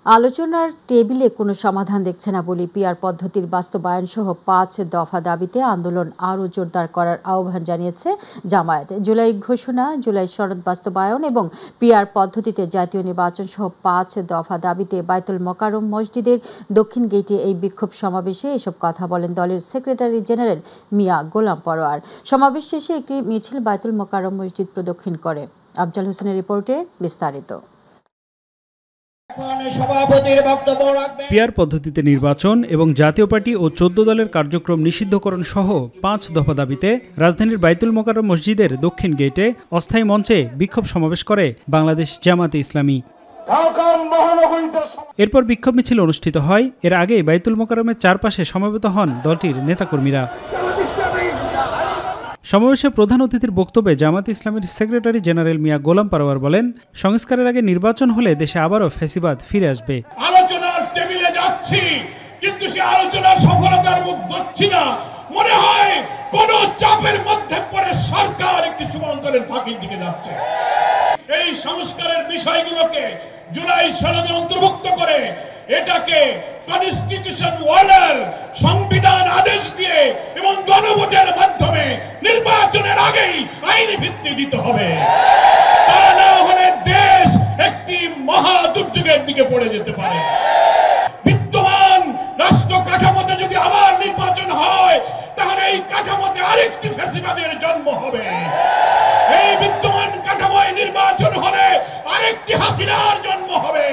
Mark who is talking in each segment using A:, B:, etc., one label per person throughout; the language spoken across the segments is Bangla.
A: আলোচনার টেবিলে কোনো সমাধান দেখছে না বলে পিআর পদ্ধতির বাস্তবায়ন সহ ৫ দফা দাবিতে আন্দোলন আরও জোরদার করার আহ্বান জানিয়েছে জামায়াত। জুলাই ঘোষণা, জুলাই সনদ বাস্তবায়ন এবং পিআর পদ্ধতিতে জাতীয় নির্বাচন সহ ৫ দফা দাবিতে বায়তুল মোকাররম মসজিদের দক্ষিণ গেটে এই বিক্ষোভ সমাবেশে এসব কথা বলেন দলের সেক্রেটারি জেনারেল মিয়া গোলাম পরোয়ার। সমাবেশ শেষে একটি মিছিল বায়তুল মোকাররম মসজিদ প্রদক্ষিণ করে। আফজাল হোসেনের রিপোর্টে বিস্তারিত।
B: পিআর পদ্ধতিতে নির্বাচন এবং জাতীয় পার্টি ও ১৪ দলের কার্যক্রম নিষিদ্ধকরণ সহ ৫ দফা দাবিতে রাজধানীর বায়তুল মোকাররম মসজিদের দক্ষিণ গেটে অস্থায়ী মঞ্চে বিক্ষোভ সমাবেশ করে বাংলাদেশ জামায়াতে ইসলামী। এরপর বিক্ষোভ মিছিল অনুষ্ঠিত হয়। এর আগে বায়তুল মোকাররমের চারপাশে সমবেত হন দলটির নেতাকর্মীরা। সমাবেশে প্রধান অতিথির বক্তব্যে জামায়াতে ইসলামীর সেক্রেটারি জেনারেল মিয়া গোলাম পরোয়ার বলেন, সংস্কারের আগে নির্বাচন হলে দেশে আবারও ফ্যাসিবাদ ফিরে আসবে।
C: আলোচনার টেবিলে যাচ্ছি, কিন্তু সেই আলোচনার সফলতার মুখ দেখছি না। মনে হয় কোন চাপের মধ্যে পড়ে সরকার একটি সমান্তরের ফাঁকির দিকে যাচ্ছে। এই সংস্কারের বিষয়গুলোকে জুলাই সনদে অন্তর্ভুক্ত করে এটাকে কনস্টিটিউশন ওয়ার্ডার সংবিধান আদেশ দিয়ে এবং গণভোটের মাধ্যমে নির্বাচনের আগেই আইনি ভিত্তি দিতে হবে। তা না হলে দেশ একটি মহা দুর্যোগের দিকে পড়ে যেতে পারে। বিদ্যমান রাষ্ট্র কাঠামোতে যদি আবার নির্বাচন হয়, তাহলে এই কাঠামোতে আরেকটি ফ্যাসিবাদের জন্ম হবে। এই বিদ্যমান কাঠামোয় নির্বাচন হলে আরেকটি হাসিনার জন্ম হবে।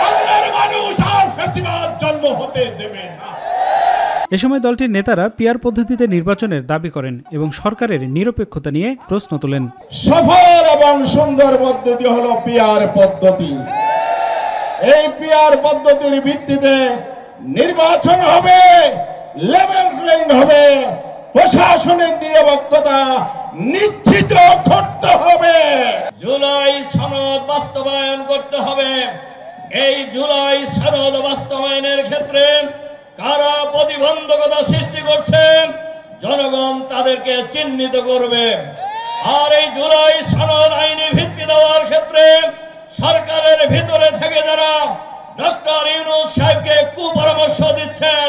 C: বাংলার মানুষ আর ফ্যাসিবাদ জন্ম হতে দেবে না।
B: এ সময় দলটির নেতারা পিআর পদ্ধতিতে নির্বাচনের দাবি করেন এবং সরকারের নিরপেক্ষতা নিয়ে প্রশ্ন তোলেন।
C: সফল এবং সুন্দর পদ্ধতি হলো পিআর পদ্ধতি। এই পিআর পদ্ধতির ভিত্তিতে নির্বাচন হবে, লেভেল প্লেইং হবে, প্রশাসনের নিরপেক্ষতা নিশ্চিত করতে হবে। জুলাই সনদ বাস্তবায়ন করতে হবে। এই জুলাই সনদ বাস্তবায়নের ক্ষেত্রে কারা প্রতিবন্ধকতা সৃষ্টি করছে, জনগণ তাদেরকে চিহ্নিত করবে। আর এই জুলাই সনদ আইনি ভিত্তি দেওয়ার ক্ষেত্রে সরকারের ভিতরে থেকে যারা ডক্টর ইউনূস সাহেবকে কুপরামর্শ দিচ্ছেন,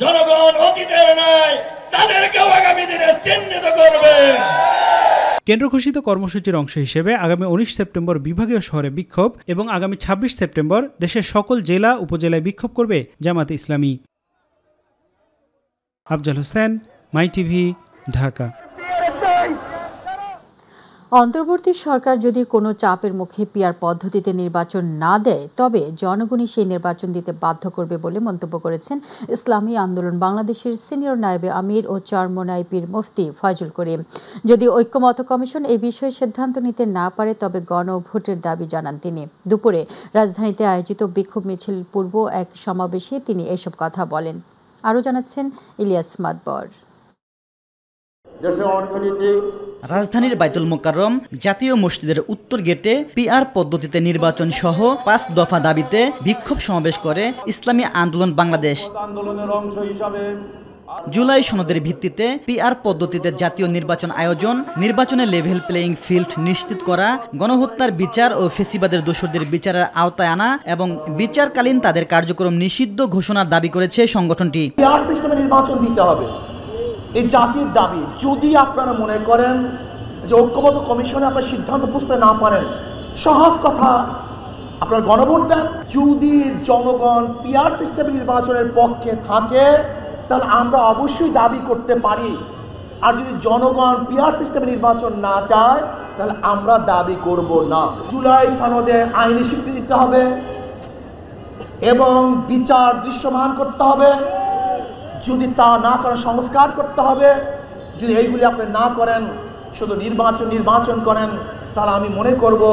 C: জনগণ অতীতের নয়, তাদেরকেও আগামী দিনে চিহ্নিত করবে।
B: কেন্দ্র ঘোষিত কর্মসূচির অংশ হিসেবে আগামী ১৯ সেপ্টেম্বর বিভাগীয় শহরে বিক্ষোভ এবং আগামী ২৬ সেপ্টেম্বর দেশের সকল জেলা উপজেলায় বিক্ষোভ করবে জামায়াতে ইসলামী। আফজাল হোসেন, মাই টিভি, ঢাকা।
A: অন্তর্বর্তী সরকার যদি কোনো চাপের মুখে পিআর পদ্ধতিতে নির্বাচন না দেয়, তবে জনগণই সেই নির্বাচন দিতে বাধ্য করবে বলে মন্তব্য করেছেন ইসলামী আন্দোলন বাংলাদেশের সিনিয়র নায়েবে আমির ও চরমোনাই পীর মুফতি ফয়জুল করিম। যদি ঐক্যমত্য কমিশন এই বিষয়ে সিদ্ধান্ত নিতে না পারে, তবে গণভোটের দাবি জানান তিনি। দুপুরে রাজধানীতে আয়োজিত বিক্ষোভ মিছিল পূর্ব এক সমাবেশে তিনি এসব কথা বলেন। আরও জানাচ্ছেন ইলিয়াস মাদবর।
D: দেশের অর্থনীতি রাজধানীর বায়তুল মোকাররম জাতীয় মসজিদের উত্তর গেটে পিআর পদ্ধতিতে নির্বাচন সহ ৫ দফা দাবিতে বিক্ষোভ সমাবেশ করে ইসলামী আন্দোলন বাংলাদেশ।
E: আন্দোলনের অংশ হিসাবে
D: জুলাই সনদের ভিত্তিতে পিআর পদ্ধতিতে জাতীয় নির্বাচন আয়োজন, নির্বাচনে লেভেল প্লেইং ফিল্ড নিশ্চিত করা, গণহত্যার বিচার ও ফ্যাসিবাদের দোষরদের বিচারের আওতায় আনা এবং বিচারকালীন তাদের কার্যক্রম নিষিদ্ধ ঘোষণার দাবি করেছে সংগঠনটি।
E: পিআর সিস্টেমে নির্বাচন দিতে হবে, এই জাতির দাবি। যদি আপনারা মনে করেন যে ঐক্যমত্য কমিশনে আপনার সিদ্ধান্ত বুঝতে না পারেন, সহজ কথা, আপনার গণভোট দেন। যদি জনগণ পিআর সিস্টেমে নির্বাচনের পক্ষে থাকে, তাহলে আমরা অবশ্যই দাবি করতে পারি। আর যদি জনগণ পিআর সিস্টেমে নির্বাচন না চায়, তাহলে আমরা দাবি করব না। জুলাই সনদে আইনি স্বীকৃতি দিতে হবে এবং বিচার দৃশ্যমান করতে হবে। যদি তা না করেন, সংস্কার করতে হবে। যদি এইগুলি আপনি না করেন, শুধু নির্বাচন করেন, তাহলে আমি মনে করব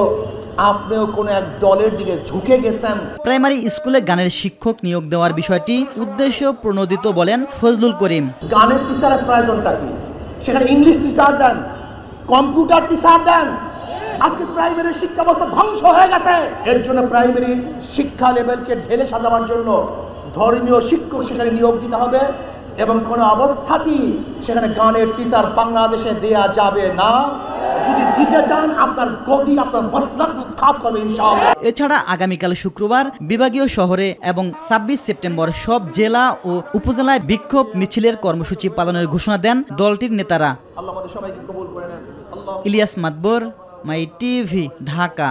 E: আপনিও কোনো এক দলের দিকে ঝুঁকে গেছেন।
D: প্রাইমারি স্কুলে গানের শিক্ষক নিয়োগ দেওয়ার বিষয়টি উদ্দেশ্য প্রণোদিত বলেন ফজলুল করিম।
E: গানের টিচারের প্রয়োজনটা কি? সেখানে ইংলিশ টিচার দেন, কম্পিউটার টিচার দেন। আজকে প্রাইমারি শিক্ষা ব্যবস্থা ধ্বংস হয়ে গেছে। এর জন্য প্রাইমারি শিক্ষা লেভেলকে ঢেলে সাজাবার জন্য ধর্মীয় শিক্ষক সেখানে নিয়োগ দিতে হবে এবং কোনো অবস্থাতেই সেখানে গানের টিচার বাংলাদেশে দেয়া যাবে না। যদি দিতে চান, আপনার গদি, আপনার মসনদ সাক্ষাৎ করবে ইনশাআল্লাহ।
D: এছাড়া আগামীকাল শুক্রবার বিভাগীয় শহরে এবং ২৬ সেপ্টেম্বর সব জেলা ও উপজেলায় বিক্ষোভ মিছিলের কর্মসূচি পালনের ঘোষণা দেন দলটির নেতারা।
E: আল্লাহ আমাদের সবাইকে কবুল করে নেন।
D: ইলিয়াস মাতবর, মাই টিভি, ঢাকা।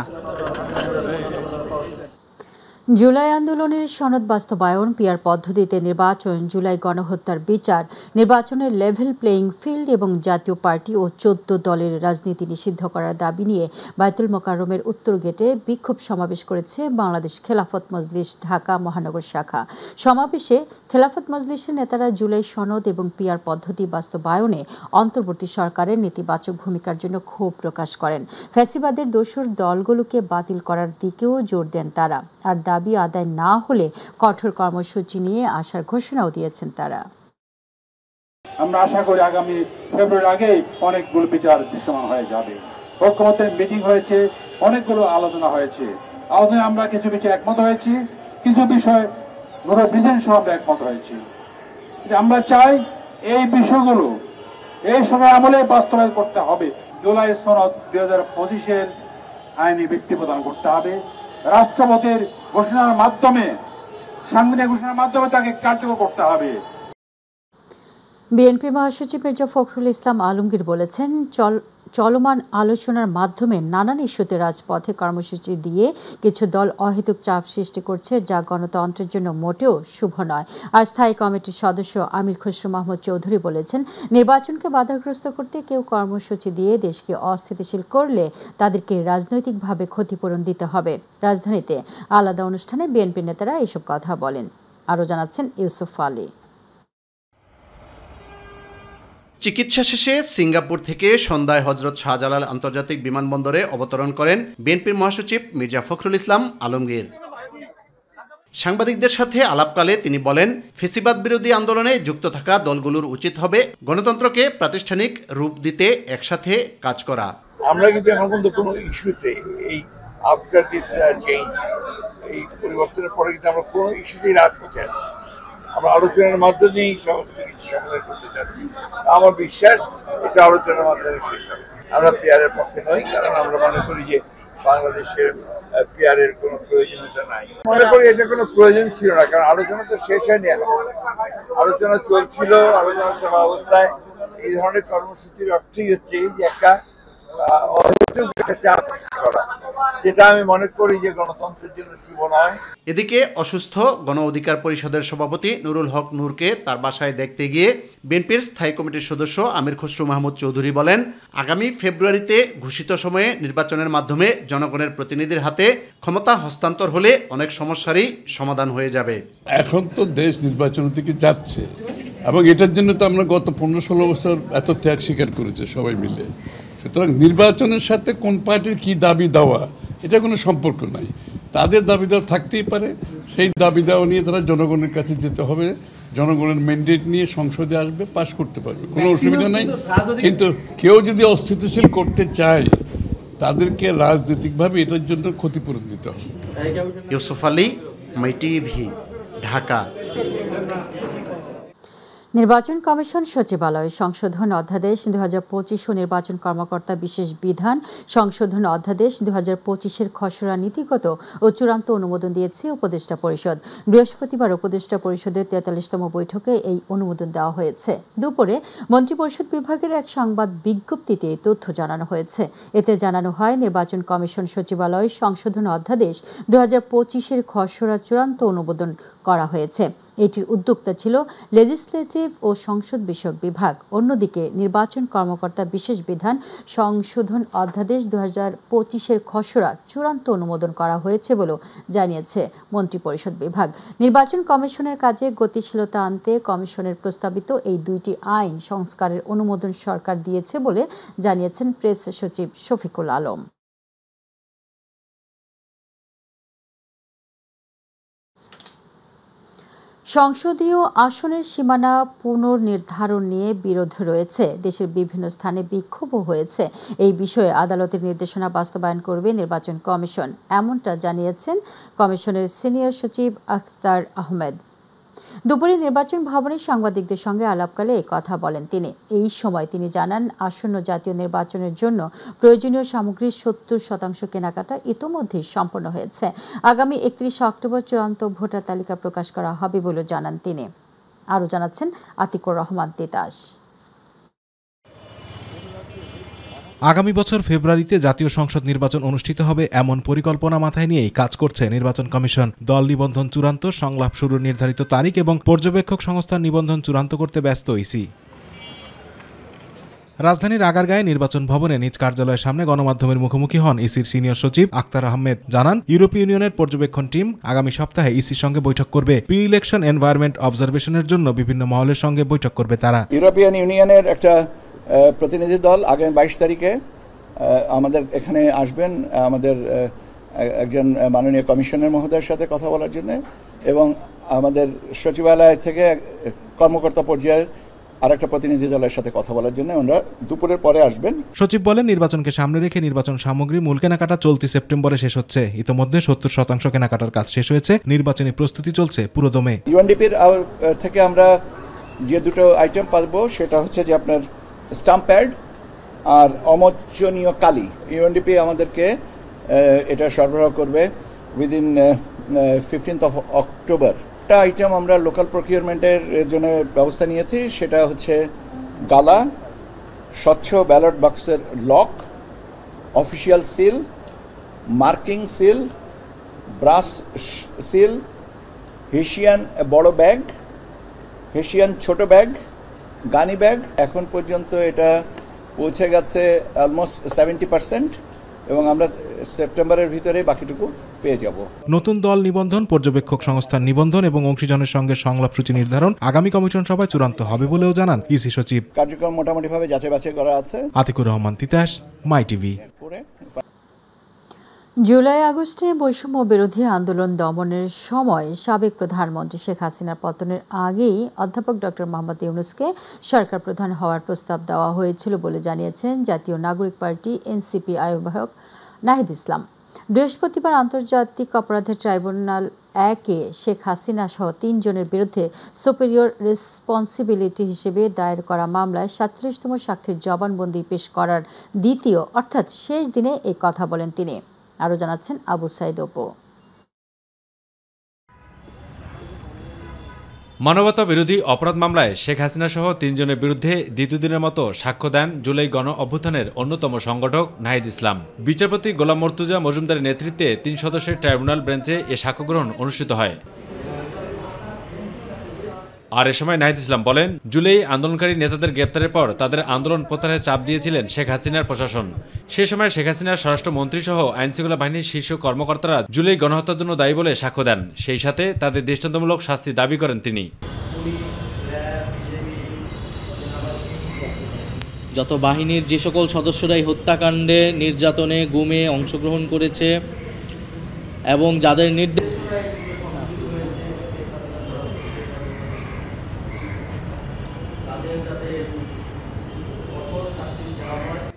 A: জুলাই আন্দোলনের সনদ বাস্তবায়ন, পিআর পদ্ধতিতে নির্বাচন, জুলাই গণহত্যার বিচার, নির্বাচনের লেভেল প্লেইং ফিল্ড এবং জাতীয় পার্টি ও ১৪ দলের রাজনীতি নিষিদ্ধ করার দাবি নিয়ে বায়তুল মোকাররমের উত্তর গেটে বিক্ষোভ সমাবেশ করেছে বাংলাদেশ খেলাফত মজলিস ঢাকা মহানগর শাখা। সমাবেশে খেলাফত মজলিসের নেতারা জুলাই সনদ এবং পিআর পদ্ধতি বাস্তবায়নে অন্তর্বর্তী সরকারের নেতিবাচক ভূমিকার জন্য ক্ষোভ প্রকাশ করেন। ফ্যাসিবাদের দোসর দলগুলোকে বাতিল করার দিকেও জোর দেন তারা। আর দাবি আদায় না হলে কঠোর কর্মসূচি নিয়ে আসার ঘোষণাও দিয়েছেন তারা।
F: আমরা আশা করি আগামী ফেব্রুয়ারির আগেই অনেকগুলো বিচার দৃশ্যমান হয়ে যাবে। ঐক্যমত্যের মিটিং হয়েছে, অনেকগুলো আলোচনা হয়েছে। আলোচনায় আমরা কিছু বিষয়ে একমত হয়েছি, কিছু বিষয় বিজেন সহ আমরা একমত হয়েছি। আমরা চাই এই বিষয়গুলো এই সময় আমলে বাস্তবায়ন করতে হবে। জুলাই সনদ 2025-এর আইনি ভিত্তি প্রদান করতে হবে। রাষ্ট্রপতির ঘোষণার মাধ্যমে, সাংবিধানিক ঘোষণার মাধ্যমে তাকে কার্যকর করতে হবে।
A: বিএনপি মহাসচিব মির্জা ফখরুল ইসলাম আলমগীর বলেছেন, চলমান আলোচনার মাধ্যমে নানান ইস্যুতে রাজপথে কর্মসূচি দিয়ে কিছু দল অহেতুক চাপ সৃষ্টি করছে, যা গণতন্ত্রের জন্য মোটেও শুভ নয়। আর স্থায়ী কমিটির সদস্য আমির খসরু মাহমুদ চৌধুরী বলেছেন, নির্বাচনকে বাধাগ্রস্ত করতে কেউ কর্মসূচি দিয়ে দেশকে অস্থিতিশীল করলে তাদেরকে রাজনৈতিকভাবে ক্ষতিপূরণ দিতে হবে। রাজধানীতে আলাদা অনুষ্ঠানে বিএনপি নেতারা এসব কথা বলেন। আরও জানাচ্ছেন ইউসুফ আলী।
G: চিকিৎসা শেষে সিঙ্গাপুর থেকে সন্ধ্যায় হজরত শাহজালাল আন্তর্জাতিক বিমানবন্দরে অবতরণ করেন বিএনপির মহাসচিব মির্জা ফখরুল ইসলাম আলমগীর। সাংবাদিকদের সাথে আলাপকালে তিনি বলেন, ফ্যাসিবাদ বিরোধী আন্দোলনে যুক্ত থাকা দলগুলোর উচিত হবে গণতন্ত্রকে প্রাতিষ্ঠানিক রূপ দিতে একসাথে কাজ করা।
C: আমরা কিন্তু এখন পর্যন্ত কোনো ইস্যুতে এই আফটার দিস চেঞ্জ, এই পরিবর্তনের পরে কিন্তু আমরা কোনো ইস্যুতেই রাত করতে চাই। আমরা আলোচনার মাধ্যমেই সমস্ত কিছু সমাধান করতে চাচ্ছি। আমার বিশ্বাস এটা আলোচনার মাধ্যমে শেষ হবে। আমরা পিআরের পক্ষে নই, কারণ আমরা মনে করি যে বাংলাদেশের পিআরের কোনো প্রয়োজনীয়তা নাই। মনে করি এটা কোনো প্রয়োজন ছিল না, কারণ আলোচনা তো শেষ হয়নি এখন। আলোচনা চলছিল, আলোচনা চলা অবস্থায় এই ধরনের কর্মসূচির অর্থই হচ্ছে যে একটা চাপ করা, যেটা আমি মনে করি যে গণতন্ত্রের জন্য শুভ নয়।
G: এদিকে অসুস্থ গণ অধিকার পরিষদের সভাপতি নুরুল হক নূরকে তার বাসায় দেখতে গিয়ে বিএনপির স্থায়ী কমিটির সদস্য আমির খসরু মাহমুদ চৌধুরী বলেন, আগামী ফেব্রুয়ারিতে ঘোষিত সময়ে নির্বাচনের মাধ্যমে জনগণের প্রতিনিধির হাতে ক্ষমতা হস্তান্তর হলে অনেক সমস্যারই সমাধান হয়ে যাবে।
H: এখন তো দেশ নির্বাচনের দিকে যাচ্ছে এবং এটার জন্য তো আমরা গত 15-16 বছর এত ত্যাগ স্বীকার করেছে সবাই মিলে। সুতরাং নির্বাচনের সাথে কোন পার্টির কি দাবি দেওয়া এটা কোনো সম্পর্ক নাই। তাদের দাবি দেওয়া থাকতেই পারে, সেই দাবি দেওয়া নিয়ে তারা জনগণের কাছে যেতে হবে, জনগণের ম্যান্ডেট নিয়ে সংসদে আসবে, পাশ করতে পারবে, কোনো অসুবিধা নাই। কিন্তু কেউ যদি অস্থিতিশীল করতে চায় তাদেরকে রাজনৈতিকভাবে এটার জন্য ক্ষতিপূরণ দিতে হবে।
G: ইউসুফ আলী, মাই টিভি, ঢাকা।
A: নির্বাচন কমিশন সচিবালয় সংশোধন অধ্যাদেশ 2025 ও নির্বাচন কর্মকর্তা বিশেষ বিধান সংশোধন অধ্যাদেশ 2025-এর খসড়া নীতিগত ও চূড়ান্ত অনুমোদন দিয়েছে উপদেষ্টা পরিষদ। বৃহস্পতিবার উপদেষ্টা পরিষদের 43তম বৈঠকে এই অনুমোদন দেওয়া হয়েছে। দুপুরে মন্ত্রিপরিষদ বিভাগের এক সংবাদ বিজ্ঞপ্তিতে তথ্য জানানো হয়েছে। এতে জানানো হয়, নির্বাচন কমিশন সচিবালয় সংশোধন অধ্যাদেশ 2025-এর খসড়া চূড়ান্ত অনুমোদন করা হয়েছে। এটির উদ্যোক্তা ছিল লেজিসলেটিভ ও সংসদ বিষয়ক বিভাগ। অন্যদিকে নির্বাচন কর্মকর্তা বিশেষ বিধান সংশোধন অধ্যাদেশ 2025-এর খসড়া চূড়ান্ত অনুমোদন করা হয়েছে বলে জানিয়েছে মন্ত্রিপরিষদ বিভাগ। নির্বাচন কমিশনের কাজে গতিশীলতা আনতে কমিশনের প্রস্তাবিত এই দুইটি আইন সংস্কারের অনুমোদন সরকার দিয়েছে বলে জানিয়েছেন প্রেস সচিব শফিকুল আলম। সংসদীয় আসনের সীমানা পুনর্নির্ধারণ নিয়ে বিরোধ রয়েছে। দেশের বিভিন্ন স্থানে বিক্ষোভও হয়েছে। এই বিষয়ে আদালতের নির্দেশনা বাস্তবায়ন করবে নির্বাচন কমিশন, এমনটা জানিয়েছেন কমিশনের সিনিয়র সচিব আখতার আহমেদ। দুপুরে নির্বাচন ভবনে সাংবাদিকদের সঙ্গে আলাপকালে এই কথা বলেন তিনি। এই সময় তিনি জানান, আসন্ন জাতীয় নির্বাচনের জন্য প্রয়োজনীয় সামগ্রীর 70% কেনাকাটা ইতোমধ্যেই সম্পন্ন হয়েছে। আগামী 31 অক্টোবর চূড়ান্ত ভোটার তালিকা প্রকাশ করা হবে বলে জানান তিনি। আরও জানাচ্ছেন আতিকুর রহমান তিতাস।
I: আগামী বছর ফেব্রুয়ারিতে জাতীয় সংসদ নির্বাচন অনুষ্ঠিত হবে এমন পরিকল্পনা মাথায় নিয়েই কাজ করছে নির্বাচন কমিশন। দল নিবন্ধন চূড়ান্ত, সংলাপ শুরুর নির্ধারিত তারিখ এবং পর্যবেক্ষক সংস্থার নিবন্ধন চূড়ান্ত করতে ব্যস্ত ইসি। রাজধানীর আগারগাঁয়ে নির্বাচন ভবনে নিজ কার্যালয়ের সামনে গণমাধ্যমের মুখোমুখি হন ইসির সিনিয়র সচিব আক্তার আহমেদ। জানান, ইউরোপীয় ইউনিয়নের পর্যবেক্ষণ টিম আগামী সপ্তাহে ইসির সঙ্গে বৈঠক করবে। প্রি ইলেকশন এনভায়রনমেন্ট অবজারভেশনের জন্য বিভিন্ন মহলের সঙ্গে বৈঠক করবে তারা।
J: ইউরোপিয়ান ইউনিয়নের একটা প্রতিনিধি দল আগামী 22 তারিখে আমাদের এখানে আসবেন, আমাদের একজন মাননীয় কমিশনার মহোদয়ের সাথে কথা বলার জন্য, এবং আমাদের সচিবালয় থেকে কর্মকর্তা পর্যায়ের আরেকটা প্রতিনিধি দলের সাথে কথা বলার জন্য ওনারা দুপুরের পরে আসবেন।
I: সচিব বলেন, নির্বাচনকে সামনে রেখে নির্বাচন সামগ্রী মূল কেনাকাটা চলতি সেপ্টেম্বরে শেষ হচ্ছে। ইতোমধ্যে 70% কেনাকাটার কাজ শেষ হয়েছে। নির্বাচনী প্রস্তুতি চলছে পুরোদমে।
J: ইউএনডিপির থেকে আমরা যে দুটো আইটেম পাবো সেটা হচ্ছে যে আপনার স্টাম্প প্যাড আর অমোচনীয় কালি। ইউএনডিপি আমাদেরকে এটা সরবরাহ করবে উইদিন 15 অক্টোবর। একটা আইটেম আমরা লোকাল প্রকিউরমেন্টের জন্য ব্যবস্থা নিয়েছি, সেটা হচ্ছে গালা, স্বচ্ছ ব্যালট বক্সের lock, official seal, marking seal, brush seal, hessian বড় ব্যাগ, হেসিয়ান ছোট ব্যাগ, গানি ব্যাগ। এখন পর্যন্ত এটা পৌঁছে গেছে অলমোস্ট 70%, এবং আমরা সেপ্টেম্বরের ভিতরে বাকিটুকু পেয়ে যাব।
I: নতুন দল নিবন্ধন, পর্যবেক্ষক সংস্থার নিবন্ধন এবং অংশীজনের সঙ্গে সংলাপ সূচি নির্ধারণ আগামী কমিশন সভায় চূড়ান্ত হবে বলেও জানান ইসি সচিব।
J: কার্যক্রম মোটামুটিভাবে যাচাই বাছাই করা আছে।
I: আতিকুর রহমান তিতাস, মাই টিভি।
A: জুলাই আগস্টে বৈষম্য বিরোধী আন্দোলন দমনের সময় সাবেক প্রধানমন্ত্রী শেখ হাসিনার পতনের আগেই অধ্যাপক ডক্টর মোহাম্মদ ইউনূসকে সরকার প্রধান হওয়ার প্রস্তাব দেওয়া হয়েছিল বলে জানিয়েছেন জাতীয় নাগরিক পার্টি এনসিপি আহ্বায়ক নাহিদ ইসলাম। বৃহস্পতিবার আন্তর্জাতিক অপরাধের ট্রাইব্যুনাল 1-এ শেখ হাসিনা সহ 3 জনের বিরুদ্ধে সুপিরিয়র রেসপন্সিবিলিটি হিসেবে দায়ের করা মামলায় 47তম সাক্ষীর জবানবন্দি পেশ করার দ্বিতীয় অর্থাৎ শেষ দিনে এই কথা বলেন তিনি। আরও জানাচ্ছেন আবু সাইদ অপু।
K: মানবতা বিরোধী অপরাধ মামলায় শেখ হাসিনা সহ 3 জনের বিরুদ্ধে দ্বিতীয় দিনের মতো সাক্ষ্য দেন জুলাই গণ অভ্যুত্থানের অন্যতম সংগঠক নাহিদ ইসলাম। বিচারপতি গোলাম মর্তুজা মজুমদারের নেতৃত্বে 3 সদস্যের ট্রাইব্যুনাল বেঞ্চে এ সাক্ষ্য গ্রহণ অনুষ্ঠিত হয়। আর এ সময় নাহিদ ইসলাম বলেন, জুলাই আন্দোলনকারী নেতাদের গ্রেপ্তারের পর তাদের আন্দোলন প্রত্যাহারের চাপ দিয়েছিলেন শেখ হাসিনার প্রশাসন। সে সময় শেখ হাসিনার স্বরাষ্ট্রমন্ত্রী সহ আইনশৃঙ্খলা বাহিনীর শীর্ষ কর্মকর্তারা জুলাই গণহত্যার জন্য দায়ী বলে সাক্ষ্য দেন। সেই সাথে তাদের দৃষ্টান্তমূলক শাস্তি দাবি করেন তিনি।
L: যত বাহিনীর যে সকল সদস্যরাই হত্যাকাণ্ডে, নির্যাতনে, গুমে অংশগ্রহণ করেছে এবং যাদের নির্দেশ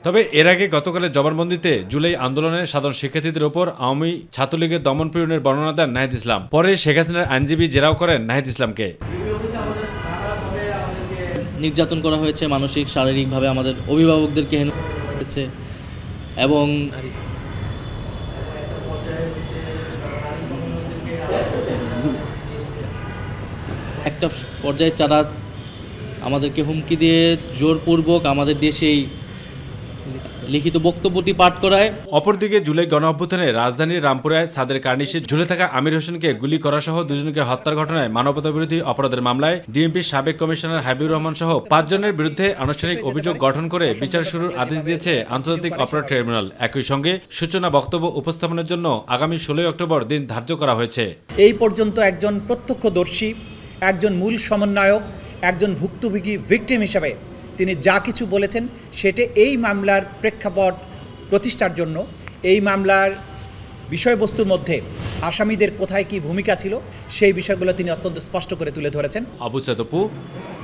K: তবে এর আগে গতকালের জবানবন্দিতে জুলাই আন্দোলনের সাধারণ শিক্ষার্থীদের ওপর আওয়ামী ছাত্রলীগের দমন পীড়নের বর্ণনা দেন নাহিদ ইসলাম। পরে শেখ হাসিনার আইনজীবী জেরাও করেন নাহিদ ইসলামকে।
L: নির্যাতন করা হয়েছে, মানসিক শারীরিকভাবে আমাদের অভিভাবকদেরকে হেন হয়েছে এবং একটা পর্যায়ে তারা আমাদেরকে হুমকি দিয়ে জোরপূর্বক আমাদের দেশেই লিখিত বক্তব্যটি পাঠ করায়।
K: অপরদিকে জুলাই গণ অভ্যুত্থানে রাজধানীর রামপুরায় সাদের কার্নিশে ঝুলে থাকা আমির হোসেনকে গুলি করা সহ 2 জনকে হত্যার ঘটনায় মানবতা বিরোধী অপরাধের মামলায় ডিএমপির সাবেক কমিশনার হাবিবুর রহমান সহ 5 জনের বিরুদ্ধে আনুষ্ঠানিক অভিযোগ গঠন করে বিচার শুরুর আদেশ দিয়েছে আন্তর্জাতিক অপরাধ ট্রাইব্যুনাল। একই সঙ্গে সূচনা বক্তব্য উপস্থাপনের জন্য আগামী 16 অক্টোবর দিন ধার্য করা হয়েছে।
M: এই পর্যন্ত একজন প্রত্যক্ষদর্শী, একজন মূল সমন্বয়ক, একজন ভুক্তভোগী ভিকটিম হিসাবে তিনি যা কিছু বলেছেন সেটা এই মামলার প্রেক্ষাপট প্রতিষ্ঠার জন্য, এই মামলার বিষয়বস্তুর মধ্যে আসামিদের কোথায় কি ভূমিকা ছিল সেই বিষয়গুলো তিনি অত্যন্ত স্পষ্ট করে তুলে ধরেছেন।
K: আবু সাইদ অপু,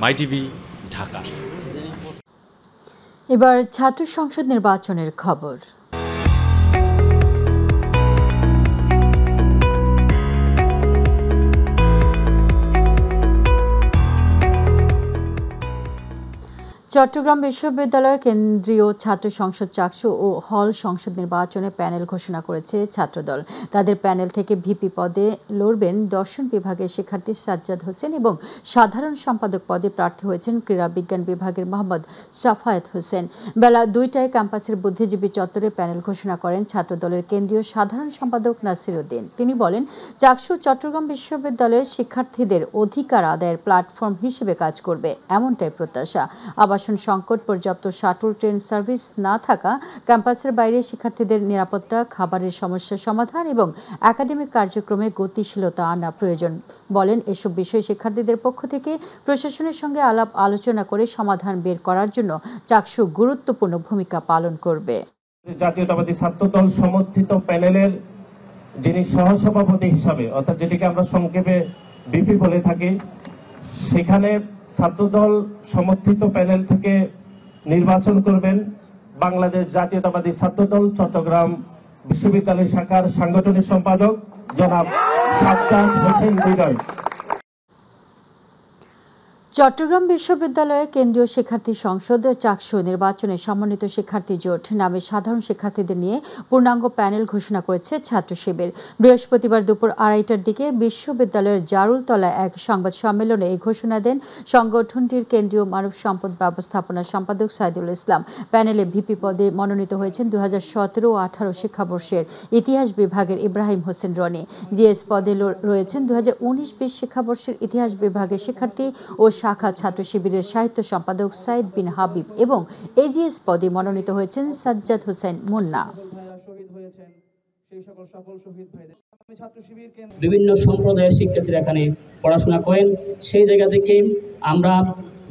K: মাই টিভি, ঢাকা।
A: এবার ছাত্র সংসদ নির্বাচনের খবর। চট্টগ্রাম বিশ্ববিদ্যালয় কেন্দ্রীয় ছাত্র সংসদ চাকসু ও হল সংসদ নির্বাচনে প্যানেল ঘোষণা করেছে ছাত্রদল। তাদের প্যানেল থেকে ভিপি পদে লড়বেন দর্শন বিভাগের শিক্ষার্থী সাজ্জাদ হোসেন এবং সাধারণ সম্পাদক পদে প্রার্থী হয়েছেন ক্রীড়া বিজ্ঞান বিভাগের মোহাম্মদ সাফায়েত হোসেন। বেলা 2টায় ক্যাম্পাসের বুদ্ধিজীবী চত্বরে প্যানেল ঘোষণা করেন ছাত্রদলের কেন্দ্রীয় সাধারণ সম্পাদক নাসির উদ্দিন। তিনি বলেন, চাকসু চট্টগ্রাম বিশ্ববিদ্যালয়ের শিক্ষার্থীদের অধিকার আদায়ের প্ল্যাটফর্ম হিসেবে কাজ করবে, এমনটাই প্রত্যাশা। আবাসন সংকট, পর্যাপ্ত শাটল ট্রেন সার্ভিস না থাকা, ক্যাম্পাসের বাইরে শিক্ষার্থীদের নিরাপত্তা, খাবারের সমস্যার সমাধান এবং একাডেমিক কার্যক্রমে গতিশীলতা আনা প্রয়োজন বলেন। এসব বিষয়ে শিক্ষার্থীদের পক্ষ থেকে প্রশাসনের সঙ্গে আলাপ আলোচনা করে সমাধান বের করার জন্য চাকসু গুরুত্বপূর্ণ ভূমিকা পালন করবে।
N: জাতীয়তাবাদী ছাত্রদল সমর্থিত প্যানেলের যিনি সহসভাপতি হিসাবে, অর্থাৎ যেটিকে আমরা সংক্ষেপে বিপি বলে থাকি, সেখানে ছাত্রদল সমর্থিত প্যানেল থেকে নির্বাচন করবেন বাংলাদেশ জাতীয়তাবাদী ছাত্রদল চট্টগ্রাম বিশ্ববিদ্যালয় শাখার সাংগঠনিক সম্পাদক জনাব সাজ্জাদ হোসেন বিজয়।
A: চট্টগ্রাম বিশ্ববিদ্যালয়ে কেন্দ্রীয় শিক্ষার্থী সংসদ চাকসু নির্বাচনে সমন্বিত শিক্ষার্থী জোট নামে সাধারণ শিক্ষার্থীদের নিয়ে পূর্ণাঙ্গ প্যানেল ঘোষণা করেছে ছাত্র শিবির। বৃহস্পতিবার দুপুর 2:30টার দিকে বিশ্ববিদ্যালয়ের জারুলতলায় এক সংবাদ সম্মেলনে এই ঘোষণা দেন সংগঠনটির কেন্দ্রীয় মানব সম্পদ ব্যবস্থাপনা সম্পাদক সাইদুল ইসলাম। প্যানেলে ভিপি পদে মনোনীত হয়েছেন 2017 ও 18 শিক্ষাবর্ষের ইতিহাস বিভাগের ইব্রাহিম হোসেন রনি। জিএস পদে রয়েছেন 2019-20 শিক্ষাবর্ষের ইতিহাস বিভাগের শিক্ষার্থী ও শাখা ছাত্র শিবিরের সাহিত্য সম্পাদক সাইদ বিন হাবিব এবং এজিএস পদে মনোনীত হয়েছেন সাজ্জাদ হোসেন মুন্না।
O: বিভিন্ন সম্প্রদায়ের শিক্ষার্থীরা এখানে পড়াশোনা করেন। সেই জায়গা থেকে আমরা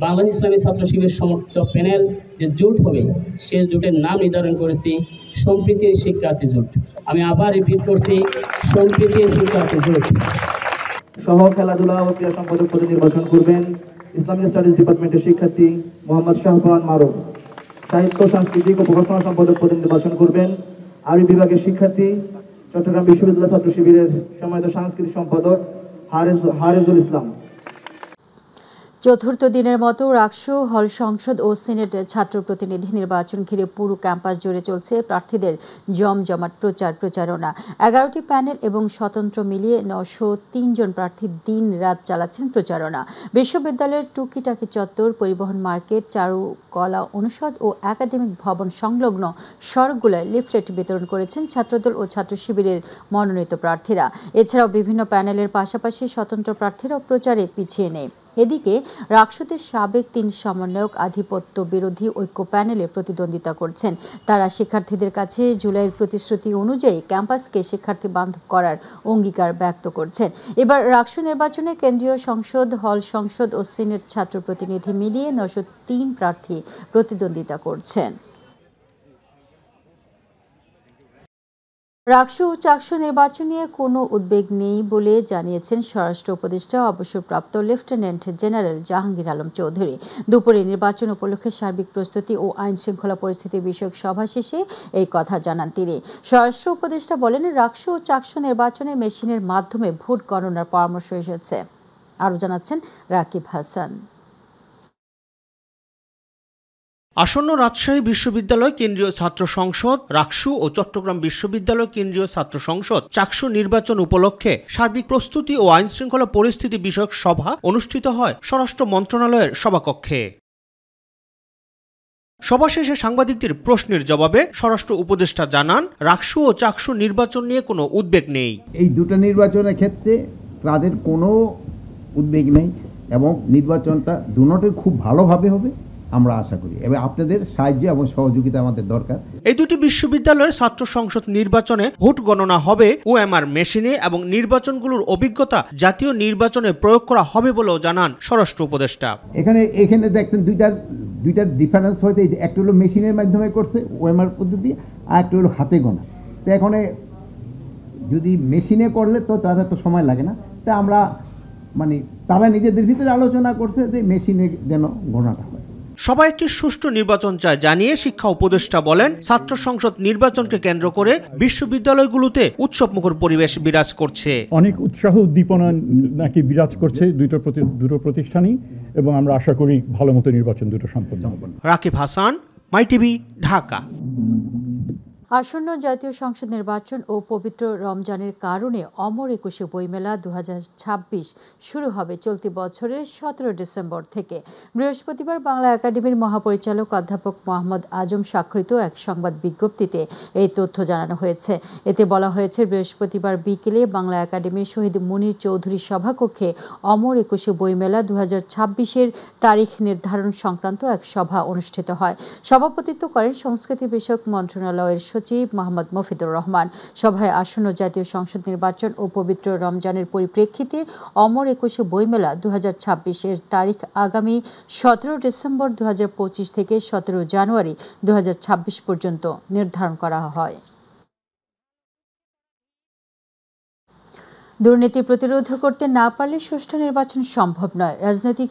O: বাংলাদেশ ইসলামী ছাত্র শিবির সমর্থিত প্যানেল যে জোট হবে, সে জোটের নাম নির্ধারণ করেছি সম্প্রীতির শিক্ষার্থী জোট। আমি আবার রিপিট করছি, সম্প্রীতির শিক্ষার্থী জোট।
P: সহ খেলাধুলা ও ক্রীড়া সম্পাদক পদে নির্বাচন করবেন ইসলামিক স্টাডিজ ডিপার্টমেন্টের শিক্ষার্থী মোহাম্মদ শাহপান মারুফ। সাহিত্য, সাংস্কৃতিক ও প্রকাশনা সম্পাদক পদে নির্বাচন করবেন আরবি বিভাগের শিক্ষার্থী চট্টগ্রাম বিশ্ববিদ্যালয় ছাত্র শিবিরের সম্মানিত সাংস্কৃতিক সম্পাদক হারেজুল ইসলাম।
A: চতুর্থ দিনের মতো রাকসু, হল সংসদ ও সিনেট ছাত্র প্রতিনিধি নির্বাচন ঘিরে পুরো ক্যাম্পাস জুড়ে চলছে প্রার্থীদের জমজমাট প্রচারণা। 11টি প্যানেল এবং স্বতন্ত্র মিলিয়ে 903 জন প্রার্থী দিন রাত চালাচ্ছেন প্রচারণা। বিশ্ববিদ্যালয়ের টুকিটাকি চত্বর, পরিবহন মার্কেট, চারুকলা অনুষদ ও একাডেমিক ভবন সংলগ্ন সড়কগুলোয় লিফলেট বিতরণ করেছেন ছাত্রদল ও ছাত্র শিবিরের মনোনীত প্রার্থীরা। এছাড়াও বিভিন্ন প্যানেলের পাশাপাশি স্বতন্ত্র প্রার্থীরাও প্রচারে পিছিয়ে নেই। এদিকে রাকসুদের সাবেক 3 সমন্বয়ক আধিপত্য বিরোধী ঐক্য প্যানেলে প্রতিদ্বন্দ্বিতা করছেন। তারা শিক্ষার্থীদের কাছে জুলাইয়ের প্রতিশ্রুতি অনুযায়ী ক্যাম্পাসকে শিক্ষার্থী বান্ধব করার অঙ্গীকার ব্যক্ত করছেন। এবার রাকসু নির্বাচনে কেন্দ্রীয় সংসদ, হল সংসদ ও সিনেট ছাত্র প্রতিনিধি মিলিয়ে 903 প্রার্থী প্রতিদ্বন্দ্বিতা করছেন। রাকসু ও চাকসু নির্বাচন নিয়ে কোনো উদ্বেগ নেই বলে জানিয়েছেন স্বরাষ্ট্র উপদেষ্টা অবসরপ্রাপ্ত লেফটেন্যান্ট জেনারেল জাহাঙ্গীর আলম চৌধুরী। দুপুরে নির্বাচন উপলক্ষে সার্বিক প্রস্তুতি ও আইন শৃঙ্খলা পরিস্থিতি বিষয়ক সভা শেষে এই কথা জানান তিনি। স্বরাষ্ট্র উপদেষ্টা বলেন, রাকসু ও চাকসু নির্বাচনে মেশিনের মাধ্যমে ভোট গণনার পরামর্শ এসেছে। আরও জানাচ্ছেন রাকিব হাসান।
Q: আসন্ন রাজশাহী বিশ্ববিদ্যালয় কেন্দ্রীয় ছাত্র সংসদ, রাকসু ও চট্টগ্রাম বিশ্ববিদ্যালয় কেন্দ্রীয় ছাত্র সংসদ চাকসু নির্বাচন উপলক্ষে সার্বিক প্রস্তুতি ও আইন শৃঙ্খলা পরিস্থিতি বিষয়ক সভা অনুষ্ঠিত হয় স্বরাষ্ট্র মন্ত্রণালয়ের সভাকক্ষে। সভা শেষে সাংবাদিকদের প্রশ্নের জবাবে স্বরাষ্ট্র উপদেষ্টা জানান, রাকসু ও চাকসু নির্বাচন নিয়ে কোনো উদ্বেগ নেই।
R: এই দুটো নির্বাচনের ক্ষেত্রে তাদের কোনো উদ্বেগ নেই এবং নির্বাচনটা দুটোই খুব ভালোভাবে হবে আমরা আশা করি, এবং আপনাদের সাহায্য এবং সহযোগিতা আমাদের দরকার।
Q: এই দুটি বিশ্ববিদ্যালয়ের ছাত্র সংসদ নির্বাচনে ভোট গণনা হবে ওএমআর মেশিনে এবং নির্বাচনগুলোর অভিজ্ঞতা জাতীয় নির্বাচনে প্রয়োগ করা হবে বলেও জানান স্বরাষ্ট্র উপদেষ্টা।
R: এখানে দেখতেন দুইটার ডিফারেন্স হয়তো একটা হলো মেশিনের মাধ্যমে করছে ওএমআর পদ্ধতি, আর একটা হলো হাতে গোনা। তো এখন যদি মেশিনে করলে তো তারা তো সময় লাগে না, তা আমরা তারা নিজেদের ভিতরে আলোচনা করছে যে মেশিনে যেন গণনাটা হয়।
Q: সবাই একটি সুষ্ঠু নির্বাচন চায় জানিয়ে শিক্ষা উপদেষ্টা বলেন, ছাত্র সংসদ নির্বাচনকে কেন্দ্র করে বিশ্ববিদ্যালয়গুলোতে উৎসবমুখর পরিবেশ বিরাজ করছে।
S: অনেক উৎসাহ উদ্দীপনা নাকি বিরাজ করছে দুটো প্রতিষ্ঠানই, এবং আমরা আশা করি ভালো মতো নির্বাচন দুটো সম্পন্ন হবে।
Q: রাকিব হাসান, মাই টিভি, ঢাকা।
A: আসন্ন জাতীয় সংসদ নির্বাচন ও পবিত্র রমজানের কারণে অমর একুশে বইমেলা 2026 শুরু হবে চলতি বছরের 17 ডিসেম্বর থেকে। বৃহস্পতিবার বাংলা একাডেমির মহাপরিচালক অধ্যাপক মোহাম্মদ আজম স্বাক্ষরিত এক সংবাদ বিজ্ঞপ্তিতে এই তথ্য জানানো হয়েছে। এতে বলা হয়েছে, বৃহস্পতিবার বিকেলে বাংলা একাডেমির শহীদ মুনীর চৌধুরী সভাকক্ষে অমর একুশে বইমেলা 2026-এর তারিখ নির্ধারণ সংক্রান্ত এক সভা অনুষ্ঠিত হয়। সভাপতিত্ব করেন সংস্কৃতি বিষয়ক মন্ত্রণালয়ের সচিব মোহাম্মদ মফিদুর রহমান। সভায় আসন্ন জাতীয় সংসদ নির্বাচন ও পবিত্র রমজানের পরিপ্রেক্ষিতে অমর একুশে বইমেলা 2026-এর তারিখ আগামী 17 ডিসেম্বর 2025 থেকে 17 জানুয়ারি 2026 পর্যন্ত নির্ধারণ করা হয়। দুর্নীতি প্রতিরোধ করতে না পারলে সুষ্ঠু নির্বাচন সম্ভব নয়। রাজনৈতিক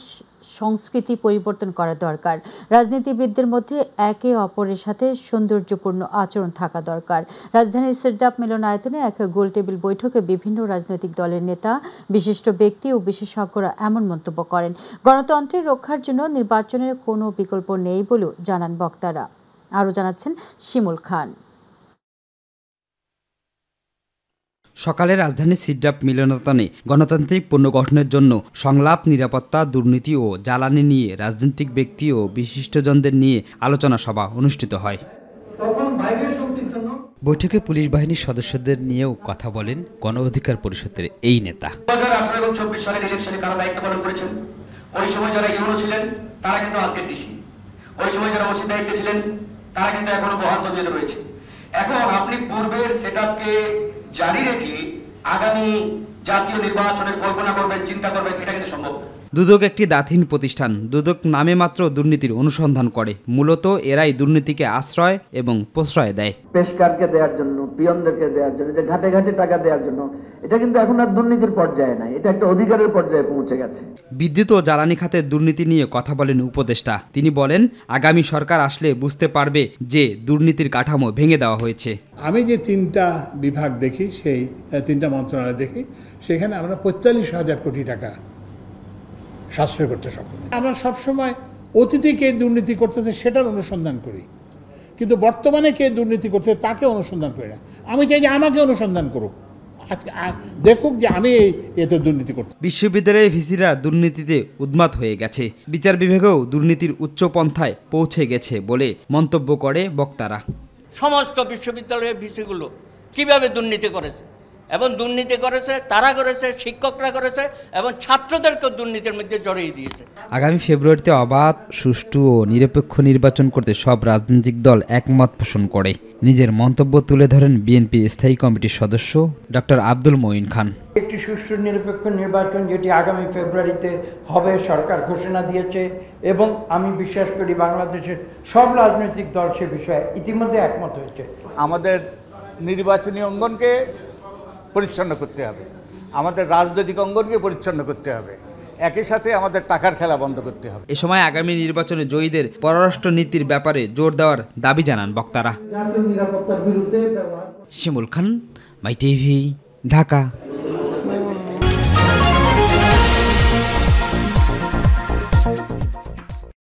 A: সংস্কৃতি পরিবর্তন করা দরকার। রাজনীতিবিদদের মধ্যে একে অপরের সাথে সৌন্দর্যপূর্ণ আচরণ থাকা দরকার। রাজধানীর সেটআপ মিলনায়তনে এক গোলটেবিল বৈঠকে বিভিন্ন রাজনৈতিক দলের নেতা, বিশিষ্ট ব্যক্তি ও বিশেষজ্ঞরা এমন মন্তব্য করেন। গণতন্ত্রের রক্ষার জন্য নির্বাচনের কোনো বিকল্প নেই বলেও জানান বক্তারা। আরও জানাচ্ছেন শিমুল খান।
T: সকালে রাজধানীর সিডাপ মিলনায়তনে গণতান্ত্রিক পুনর্গঠনের জন্য সংলাপ, নিরাপত্তা, দুর্নীতি ও জ্বালানি নিয়ে রাজনৈতিক ব্যক্তি ও বিশিষ্টজনদের নিয়ে আলোচনা সভা অনুষ্ঠিত হয়। বৈঠকে পুলিশ বাহিনীর সদস্যদের নিয়েও কথা বলেন গণ অধিকার পরিষদের এই নেতা।
U: 2018 এবং 24 সালের ইলেকশনে কারা দায়িত্ব পালন করেছেন? ওই সময় যারা ইউনো ছিলেন তারা কিন্তু আজকে ডিসি, ওই সময় যারা ওসি দায়িত্বে ছিলেন তারা কিন্তু এখনো বহাল তবিয়তে রয়েছে। এখন আপনি পূর্বের সেটআপকে জারি রেখে আগামী জাতীয় নির্বাচনের কল্পনা করবেন, চিন্তা করবেন, এটা কিন্তু সম্ভব না।
T: দুদক একটি দাঁতহীন প্রতিষ্ঠান। দুদক নামে মাত্র দুর্নীতির অনুসন্ধান করে। মূলত এরাই দুর্নীতিকে আশ্রয় এবং প্রশ্রয় দেয়।
P: পেশকারকে দেওয়ার জন্য, পিয়নদেরকে দেওয়ার জন্য, যে ঘাটে ঘাটে টাকা দেওয়ার জন্য, এটা কিন্তু এখন আর দুর্নীতির পর্যায়ে নাই, এটা একটা অধিকারের পর্যায়ে পৌঁছে গেছে।
T: বিদ্যুৎ ও জ্বালানি খাতের দুর্নীতি নিয়ে কথা বলেন উপদেষ্টা। তিনি বলেন, আগামী সরকার আসলে বুঝতে পারবে যে দুর্নীতির কাঠামো ভেঙে দেওয়া হয়েছে।
V: আমি যে 3টা বিভাগ দেখি, সেই 3টা মন্ত্রণালয় দেখি, সেখানে আমরা 45,000 কোটি টাকা সাশ্রয় করতে সক্ষম। আমরা সবসময় অতীতে কে দুর্নীতি করতেছে সেটার অনুসন্ধান করি, কিন্তু বর্তমানে কে দুর্নীতি করতেছে তাকে অনুসন্ধান করি না। আমি চাই যে আমাকে অনুসন্ধান করুক, আজকে দেখুক যে আমি এতে দুর্নীতি করতে।
T: বিশ্ববিদ্যালয়ের ভিসিরা দুর্নীতিতে উন্মাদ হয়ে গেছে। বিচার বিভাগেও দুর্নীতির উচ্চ পন্থায় পৌঁছে গেছে বলে মন্তব্য করে বক্তারা।
W: সমস্ত বিশ্ববিদ্যালয়ের ভিসিগুলো কিভাবে দুর্নীতি করেছে, এবং দুর্নীতি করেছে তারা করেছে, শিক্ষকরা করেছে, এবং ছাত্রদেরকে দুর্নীতির মধ্যে জড়িয়ে দিয়েছে।
T: আগামী ফেব্রুয়ারিতে অবাধ, সুষ্ঠু ও নিরপেক্ষ নির্বাচন করতে সব রাজনৈতিক দল একমত পোষণ করে। নিজের মন্তব্য তুলে ধরেন বিএনপির স্থায়ী কমিটির সদস্য ডক্টর আব্দুল মঈন খান।
X: একটি সুষ্ঠু নিরপেক্ষ নির্বাচন যেটি আগামী ফেব্রুয়ারিতে হবে সরকার ঘোষণা দিয়েছে, এবং আমি বিশ্বাস করি বাংলাদেশের সব রাজনৈতিক দল সে বিষয়ে ইতিমধ্যে একমত হয়েছে।
Y: আমাদের নির্বাচনী অঙ্গনকে পরিচ্ছন্ন করতে হবে, আমাদের রাজনৈতিক অঙ্গনকে পরিচ্ছন্ন করতে হবে, একই সাথে আমাদের টাকার খেলা বন্ধ করতে হবে।
T: এ সময় আগামী নির্বাচনে জয়ীদের পররাষ্ট্র নীতির ব্যাপারে জোর দেওয়ার দাবি জানান বক্তারা। শিমুল খান, মাই টিভি, ঢাকা।